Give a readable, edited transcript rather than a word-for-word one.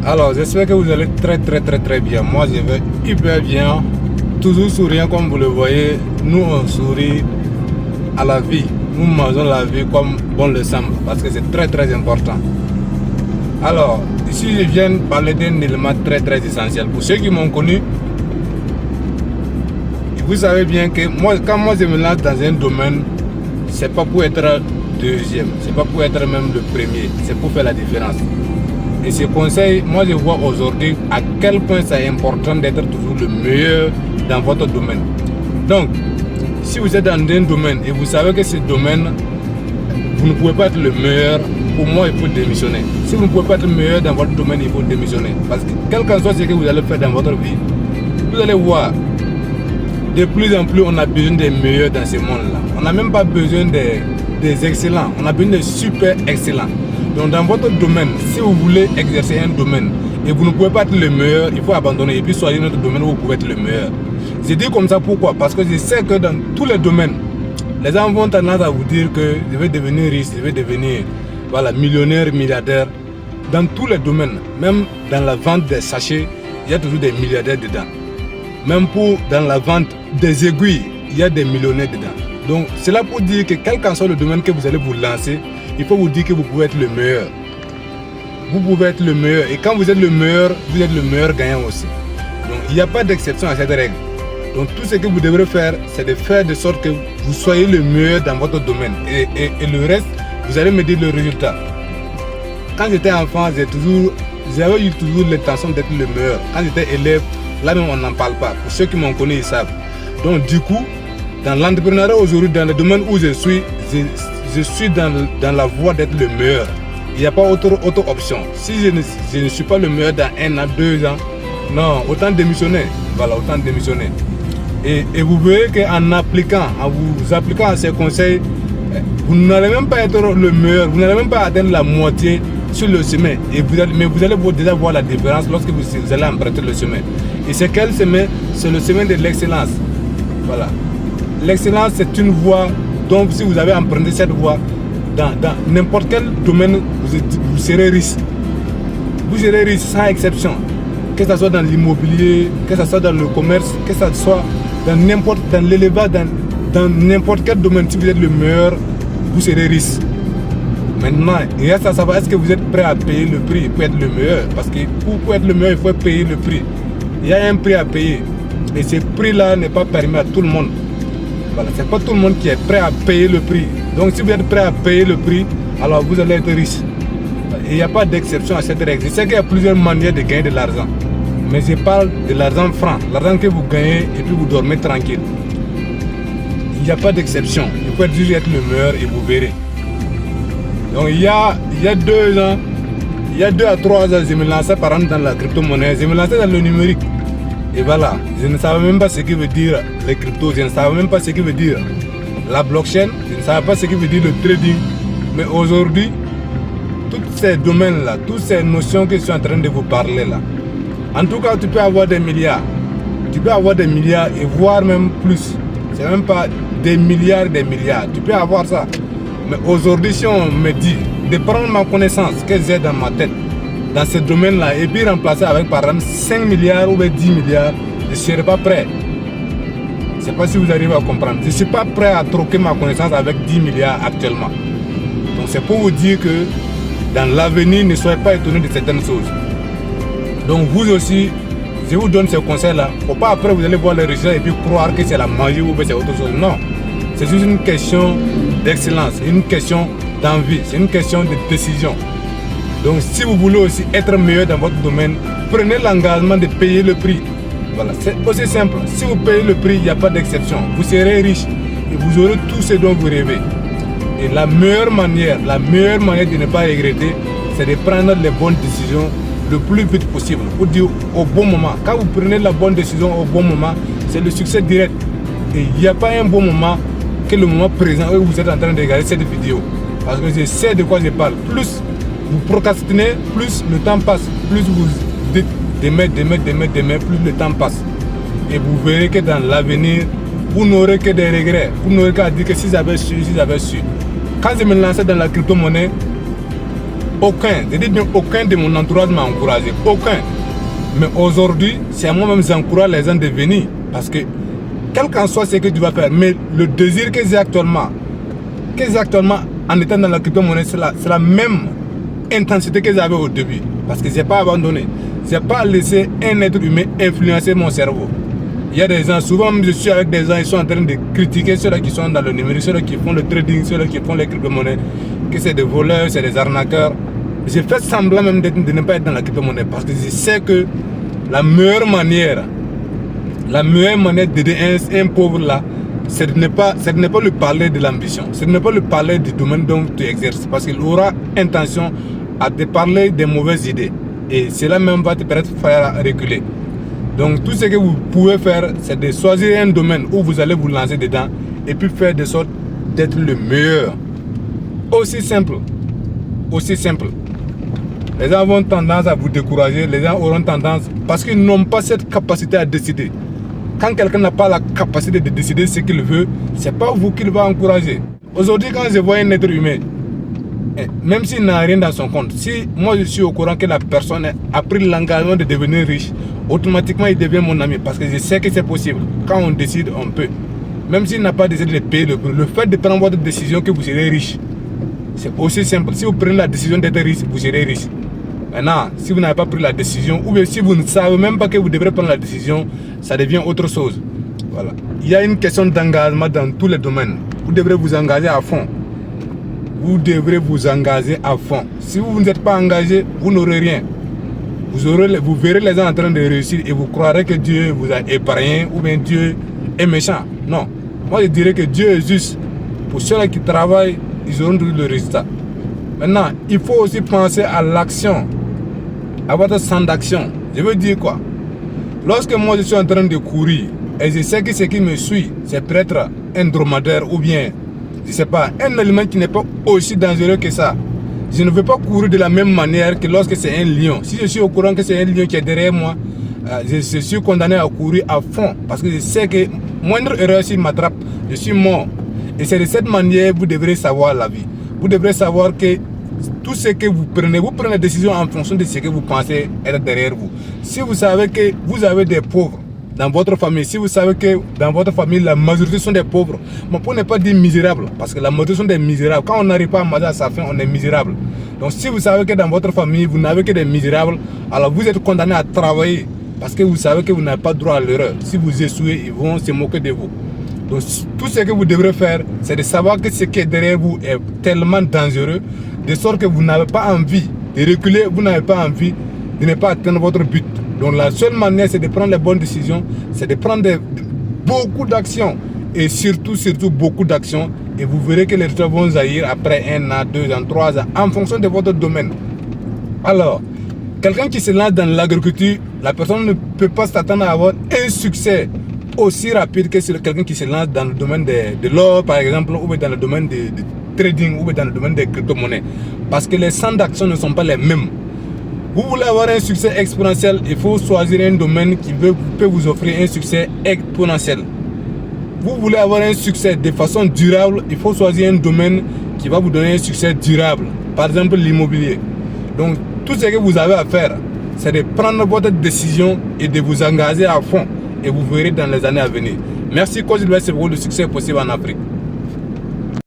Alors, j'espère que vous allez très bien. Moi, je vais hyper bien. Toujours souriant comme vous le voyez. Nous, on sourit à la vie. Nous mangeons la vie comme bon le semble. Parce que c'est très important. Alors, ici, je viens parler d'un élément très essentiel. Pour ceux qui m'ont connu, vous savez bien que quand moi je me lance dans un domaine, c'est pas pour être deuxième, c'est pas pour être même le premier, c'est pour faire la différence. Et ce conseil, moi je vois aujourd'hui à quel point c'est important d'être toujours le meilleur dans votre domaine. Donc, si vous êtes dans un domaine et vous savez que ce domaine, vous ne pouvez pas être le meilleur, pour moi il faut démissionner. Si vous ne pouvez pas être le meilleur dans votre domaine, il faut démissionner. Parce que quel que soit ce que vous allez faire dans votre vie, vous allez voir, de plus en plus on a besoin des meilleurs dans ce monde-là. On n'a même pas besoin des excellents, on a besoin des super excellents. Donc dans votre domaine, si vous voulez exercer un domaine et vous ne pouvez pas être le meilleur, il faut abandonner et puis choisir notre domaine où vous pouvez être le meilleur. Je dis comme ça pourquoi? Parce que je sais que dans tous les domaines, les gens vont tendance à vous dire que je vais devenir riche, je vais devenir millionnaire, milliardaire. Dans tous les domaines, même dans la vente des sachets, il y a toujours des milliardaires dedans. Même dans la vente des aiguilles, il y a des millionnaires dedans. Donc c'est là pour dire que quel qu'en soit le domaine que vous allez vous lancer, il faut vous dire que vous pouvez être le meilleur. Vous pouvez être le meilleur. Et quand vous êtes le meilleur gagnant aussi. Donc il n'y a pas d'exception à cette règle. Donc tout ce que vous devrez faire, c'est de faire de sorte que vous soyez le meilleur dans votre domaine. Et le reste, vous allez me dire le résultat. Quand j'étais enfant, j'avais eu toujours l'intention d'être le meilleur. Quand j'étais élève, là même on n'en parle pas. Pour ceux qui m'ont connu, ils savent. Donc du coup, dans l'entrepreneuriat aujourd'hui, dans le domaine où je suis dans la voie d'être le meilleur. Il n'y a pas autre option. Si je ne suis pas le meilleur dans 1 an, 2 ans, non, autant démissionner. Voilà, autant démissionner. Et vous verrez qu'en vous appliquant à ces conseils, vous n'allez même pas être le meilleur, vous n'allez même pas atteindre la moitié sur le chemin. Mais vous allez déjà voir la différence lorsque vous allez emprunter le chemin. Et c'est quel chemin? C'est le chemin de l'excellence. Voilà. L'excellence, c'est une voie. Donc si vous avez emprunté cette voie, dans n'importe quel domaine, vous serez riche. Vous serez riche sans exception. Que ce soit dans l'immobilier, que ce soit dans le commerce, que ce soit dans l'élevage, dans n'importe quel domaine, si vous êtes le meilleur, vous serez riche. Maintenant, il reste à savoir, est-ce que vous êtes prêt à payer le prix pour être le meilleur? Parce que pour être le meilleur, il faut payer le prix. Il y a un prix à payer. Et ce prix-là n'est pas permis à tout le monde. Voilà, c'est pas tout le monde qui est prêt à payer le prix. Donc si vous êtes prêt à payer le prix, alors vous allez être riche. Il n'y a pas d'exception à cette règle. Je sais qu'il y a plusieurs manières de gagner de l'argent. Mais je parle de l'argent franc. L'argent que vous gagnez et puis vous dormez tranquille. Il n'y a pas d'exception. Il faut juste être le meilleur et vous verrez. Donc il y a 2 ans, il y a 2 à 3 ans, je me lançais par exemple dans la crypto-monnaie. Je me lançais dans le numérique. Et voilà, je ne savais même pas ce que veut dire les cryptos, je ne savais même pas ce que veut dire la blockchain, je ne savais pas ce que veut dire le trading. Mais aujourd'hui, tous ces domaines-là, toutes ces notions que je suis en train de vous parler là, en tout cas, tu peux avoir des milliards. Tu peux avoir des milliards et voire même plus. C'est même pas des milliards. Tu peux avoir ça. Mais aujourd'hui, si on me dit de prendre ma connaissance que j'ai dans ma tête, dans ce domaine-là, et puis remplacer avec par exemple 5 milliards ou 10 milliards, je ne serai pas prêt. Je ne sais pas si vous arrivez à comprendre. Je ne suis pas prêt à troquer ma connaissance avec 10 milliards actuellement. Donc c'est pour vous dire que dans l'avenir, ne soyez pas étonnés de certaines choses. Donc vous aussi, je vous donne ces conseils-là. Il ne faut pas après vous allez voir les résultats et puis croire que c'est la magie ou que c'est autre chose. Non. C'est juste une question d'excellence, une question d'envie, c'est une question de décision. Donc si vous voulez aussi être meilleur dans votre domaine, prenez l'engagement de payer le prix. Voilà, c'est aussi simple. Si vous payez le prix, il n'y a pas d'exception. Vous serez riche et vous aurez tout ce dont vous rêvez. Et la meilleure manière de ne pas regretter, c'est de prendre les bonnes décisions le plus vite possible. Pour dire au bon moment. Quand vous prenez la bonne décision au bon moment, c'est le succès direct. Et il n'y a pas un bon moment que le moment présent où vous êtes en train de regarder cette vidéo. Parce que je sais de quoi je parle. Plus vous procrastinez, plus le temps passe. Plus vous dites demain, plus le temps passe. Et vous verrez que dans l'avenir, vous n'aurez que des regrets. Vous n'aurez qu'à dire que si j'avais su. Quand je me lançais dans la crypto-monnaie, aucun, je dis bien aucun de mon entourage m'a encouragé, aucun. Mais aujourd'hui, c'est à moi-même que j'encourage les gens de venir. Parce que, quel qu'en soit ce que tu vas faire, mais le désir que j'ai actuellement en étant dans la crypto-monnaie, c'est la même intensité que j'avais au début. Parce que je n'ai pas abandonné. Je n'ai pas laissé un être humain influencer mon cerveau. Il y a des gens, souvent je suis avec des gens, ils sont en train de critiquer ceux-là qui sont dans le numérique, ceux-là qui font le trading, ceux-là qui font les crypto-monnaies, que c'est des voleurs, c'est des arnaqueurs. J'ai fait semblant même de ne pas être dans la crypto-monnaie parce que je sais que la meilleure manière d'aider un pauvre là, ce n'est pas lui parler de l'ambition, ce n'est pas lui parler du domaine dont tu exerces, parce qu'il aura intention à te parler des mauvaises idées et cela même va te permettre de faire reculer. Donc tout ce que vous pouvez faire, c'est de choisir un domaine où vous allez vous lancer dedans et puis faire de sorte d'être le meilleur. Aussi simple. Aussi simple. Les gens auront tendance à vous décourager, les gens auront tendance, parce qu'ils n'ont pas cette capacité à décider. Quand quelqu'un n'a pas la capacité de décider ce qu'il veut, ce n'est pas vous qu'il va encourager. Aujourd'hui, quand je vois un être humain, même s'il n'a rien dans son compte, si moi je suis au courant que la personne a pris l'engagement de devenir riche, automatiquement il devient mon ami parce que je sais que c'est possible. Quand on décide, on peut. Même s'il n'a pas décidé de payer le fait de prendre votre décision que vous serez riche, c'est aussi simple. Si vous prenez la décision d'être riche, vous serez riche. Maintenant, si vous n'avez pas pris la décision, ou bien si vous ne savez même pas que vous devrez prendre la décision, ça devient autre chose. Voilà. Il y a une question d'engagement dans tous les domaines. Vous devrez vous engager à fond. Vous devrez vous engager à fond. Si vous n'êtes pas engagé, vous n'aurez rien. Vous verrez les gens en train de réussir et vous croirez que Dieu vous a épargné ou bien Dieu est méchant. Non. Moi, je dirais que Dieu est juste. Pour ceux qui travaillent, ils auront le résultat. Maintenant, il faut aussi penser à l'action, à votre centre d'action. Je veux dire quoi? Lorsque moi je suis en train de courir et je sais que ce qui me suit, c'est peut-être un dromadaire ou bien, je ne sais pas, un élément qui n'est pas aussi dangereux que ça. Je ne veux pas courir de la même manière que lorsque c'est un lion. Si je suis au courant que c'est un lion qui est derrière moi, je suis condamné à courir à fond parce que je sais que moindre erreur s'il m'attrape, je suis mort. Et c'est de cette manière que vous devrez savoir la vie. Vous devrez savoir que tout ce que vous prenez des décisions en fonction de ce que vous pensez être derrière vous. Si vous savez que vous avez des pauvres dans votre famille, si vous savez que dans votre famille, la majorité sont des pauvres, mais pour ne pas dire misérables, parce que la majorité sont des misérables. Quand on n'arrive pas à manger à sa faim, on est misérable. Donc si vous savez que dans votre famille, vous n'avez que des misérables, alors vous êtes condamné à travailler, parce que vous savez que vous n'avez pas droit à l'erreur. Si vous échouez, ils vont se moquer de vous. Donc tout ce que vous devrez faire, c'est de savoir que ce qui est derrière vous est tellement dangereux, de sorte que vous n'avez pas envie de reculer, vous n'avez pas envie de ne pas atteindre votre but. Donc la seule manière, c'est de prendre les bonnes décisions, c'est de prendre beaucoup d'actions, et surtout beaucoup d'actions, et vous verrez que les résultats vont jaillir après 1 an, 2 ans, 3 ans, en fonction de votre domaine. Alors, quelqu'un qui se lance dans l'agriculture, la personne ne peut pas s'attendre à avoir un succès aussi rapide que quelqu'un qui se lance dans le domaine de l'or, par exemple, ou dans le domaine de trading, ou dans le domaine des crypto-monnaies. Parce que les centres d'action ne sont pas les mêmes. Vous voulez avoir un succès exponentiel, il faut choisir un domaine qui peut vous offrir un succès exponentiel. Vous voulez avoir un succès de façon durable, il faut choisir un domaine qui va vous donner un succès durable. Par exemple, l'immobilier. Donc, tout ce que vous avez à faire, c'est de prendre votre décision et de vous engager à fond. Et vous verrez dans les années à venir. Merci, coach, c'est pour le succès possible en Afrique.